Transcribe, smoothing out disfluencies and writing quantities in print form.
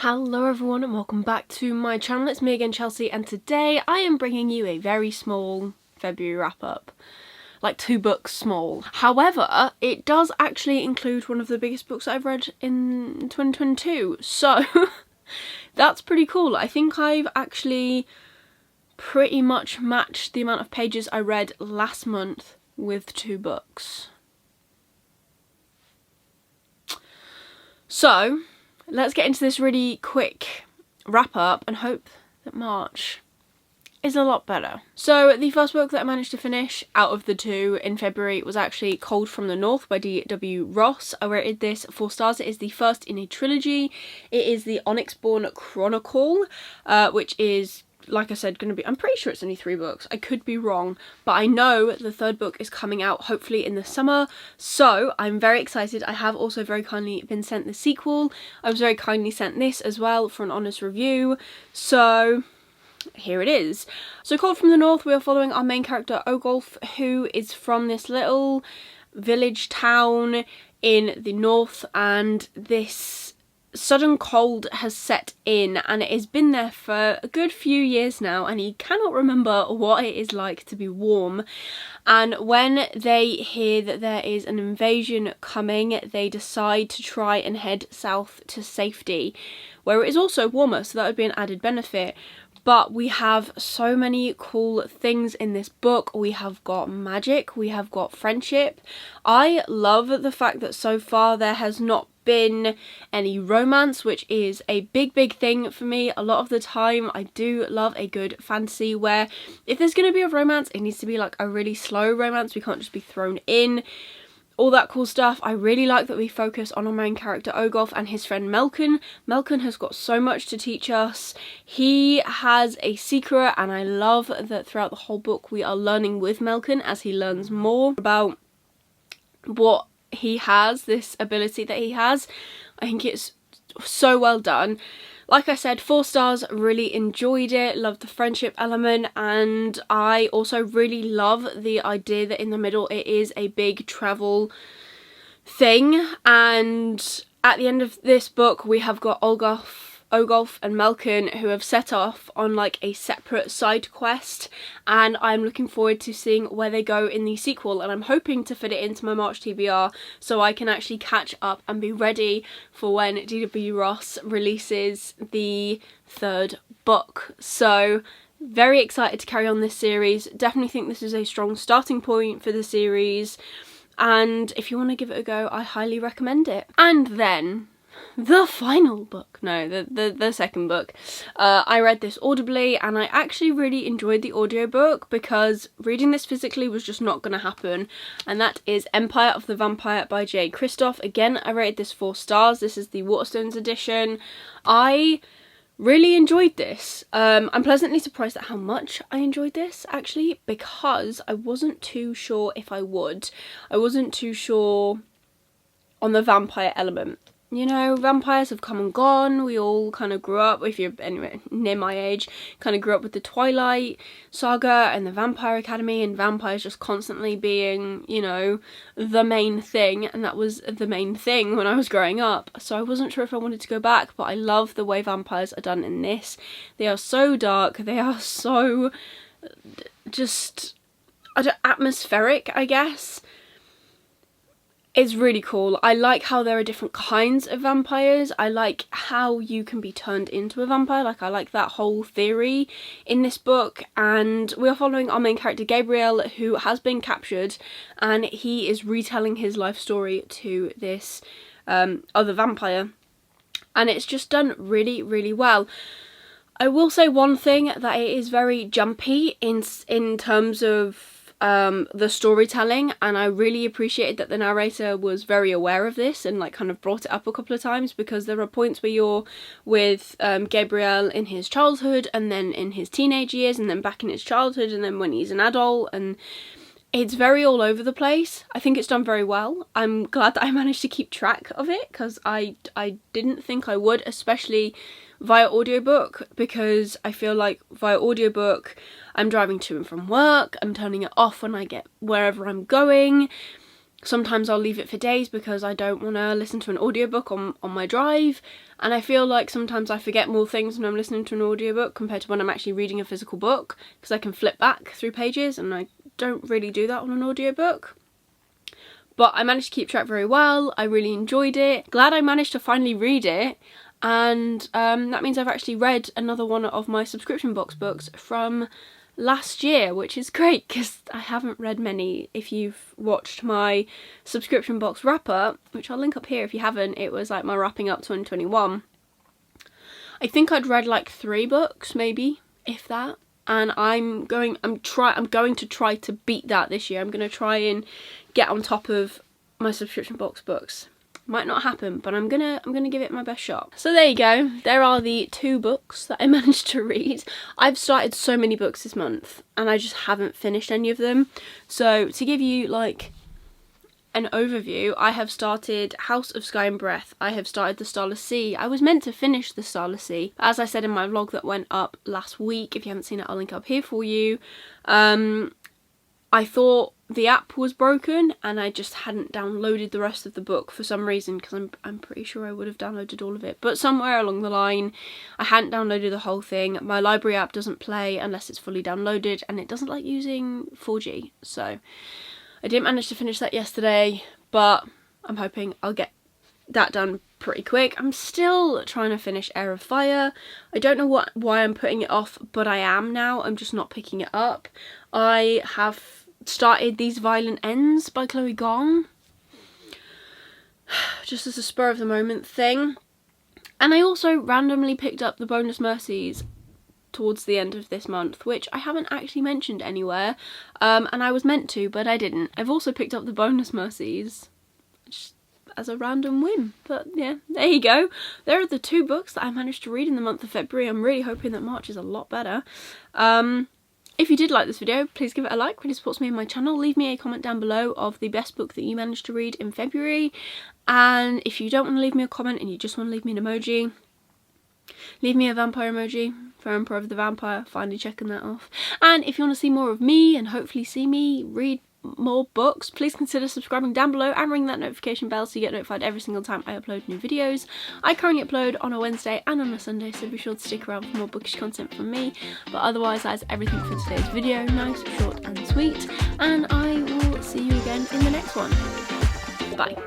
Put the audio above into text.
Hello everyone and welcome back to my channel. It's me again, Chelsea, and today I am bringing you a very small February wrap up. Like 2 books small. However, it does actually include one of the biggest books I've read in 2022. So that's pretty cool. I think I've actually pretty much matched the amount of pages I read last month with 2 books. So let's get into this really quick wrap up and hope that March is a lot better. So the first book that I managed to finish out of the 2 in February was actually Cold from the North by D.W. Ross. I rated this 4 stars. It is the first in a trilogy. It is the Onyxborn Chronicle, which is, like I said, going to be, I'm pretty sure it's only 3 books. I could be wrong, but I know the 3rd book is coming out hopefully in the summer, so I'm very excited. I have also very kindly been sent the sequel. I was very kindly sent this as well for an honest review, so here it is. So Cold from the North, we are following our main character Ogolf, who is from this little village town in the north, and this sudden cold has set in and it has been there for a good few years now, and he cannot remember what it is like to be warm. And when they hear that there is an invasion coming, they decide to try and head south to safety, where it is also warmer, so that would be an added benefit. But we have so many cool things in this book. We have got magic, we have got friendship. I love the fact that so far there has not been any romance, which is a big thing for me. A lot of the time I do love a good fantasy where if there's going to be a romance, it needs to be like a really slow romance. We can't just be thrown in. All that cool stuff. I really like that we focus on our main character Ogolf and his friend Melkin. Melkin has got so much to teach us. He has a secret, and I love that throughout the whole book we are learning with Melkin as he learns more about what he has, this ability that he has. I think it's so well done. Like I said, 4 stars, really enjoyed it, loved the friendship element, and I also really love the idea that in the middle it is a big travel thing. And at the end of this book we have got Ogolf and Melkin, who have set off on like a separate side quest, and I'm looking forward to seeing where they go in the sequel, and I'm hoping to fit it into my March TBR so I can actually catch up and be ready for when D.W. Ross releases the 3rd book. So very excited to carry on this series. Definitely think this is a strong starting point for the series, and if you want to give it a go, I highly recommend it. And then the final book, no, the 2nd book. I read this audibly, and I actually really enjoyed the audiobook because reading this physically was just not going to happen, and that is Empire of the Vampire by Jay Kristoff. Again, I rated this 4 stars. This is the Waterstones edition. I really enjoyed this. I'm pleasantly surprised at how much I enjoyed this, actually, because I wasn't too sure if I would. I wasn't too sure on the vampire element. You know, vampires have come and gone. We all kind of grew up, if you're anyway near my age, kind of grew up with the Twilight saga and the Vampire Academy, and vampires just constantly being, you know, the main thing, and that was the main thing when I was growing up. So I wasn't sure if I wanted to go back, but I love the way vampires are done in this. They are so dark, they are so just atmospheric, I guess. It's really cool. I like how there are different kinds of vampires. I like how you can be turned into a vampire. Like, I like that whole theory in this book. And we are following our main character Gabriel, who has been captured, and he is retelling his life story to this other vampire. And it's just done really well. I will say one thing, that it is very jumpy in terms of the storytelling, and I really appreciated that the narrator was very aware of this and like kind of brought it up a couple of times, because there are points where you're with Gabriel in his childhood, and then in his teenage years, and then back in his childhood, and then when he's an adult, and it's very all over the place. I think it's done very well. I'm glad that I managed to keep track of it, because I didn't think I would, especially via audiobook, because I feel like via audiobook I'm driving to and from work, I'm turning it off when I get wherever I'm going, Sometimes I'll leave it for days because I don't want to listen to an audiobook on my drive, and I feel like sometimes I forget more things when I'm listening to an audiobook compared to when I'm actually reading a physical book, because I can flip back through pages and I don't really do that on an audiobook. But I managed to keep track very well. I really enjoyed it. Glad I managed to finally read it. And that means I've actually read another one of my subscription box books from last year, which is great because I haven't read many. If you've watched my subscription box wrap up, which I'll link up here if you haven't, it was like my wrapping up 2021. I think I'd read like 3 books, maybe, if that. And I'm going to try to beat that this year. I'm going to try and get on top of my subscription box books. Might not happen, but I'm gonna give it my best shot. So there you go. There are the 2 books that I managed to read. I've started so many books this month, and I just haven't finished any of them. So to give you like an overview, I have started House of Sky and Breath. I have started The Starless Sea. I was meant to finish The Starless Sea, as I said in my vlog that went up last week. If you haven't seen it, I'll link up here for you. I thought the app was broken and I just hadn't downloaded the rest of the book for some reason, because I'm pretty sure I would have downloaded all of it, but somewhere along the line I hadn't downloaded the whole thing. My library app doesn't play unless it's fully downloaded, and it doesn't like using 4G, so I didn't manage to finish that yesterday, but I'm hoping I'll get that done pretty quick. I'm still trying to finish Heir of Fire. I don't know why I'm putting it off, but I am now. I'm just not picking it up. I have started These Violent Ends by Chloe Gong, just as a spur of the moment thing. And I also randomly picked up the Bonus Mercies towards the end of this month, which I haven't actually mentioned anywhere, and I was meant to, but I didn't. I've also picked up the Bonus Mercies just as a random whim, but yeah, there you go. There are the 2 books that I managed to read in the month of February. I'm really hoping that March is a lot better. If you did like this video, please give it a like, really supports me and my channel. Leave me a comment down below of the best book that you managed to read in February, and if you don't want to leave me a comment and you just want to leave me an emoji, leave me a vampire emoji for Emperor of the Vampire, finally checking that off. And if you want to see more of me and hopefully see me read more books, please consider subscribing down below and ring that notification bell so you get notified every single time I upload new videos. I currently upload on a Wednesday and on a Sunday, so be sure to stick around for more bookish content from me. But otherwise, that's everything for today's video. Nice, short and sweet, and I will see you again in the next one. Bye.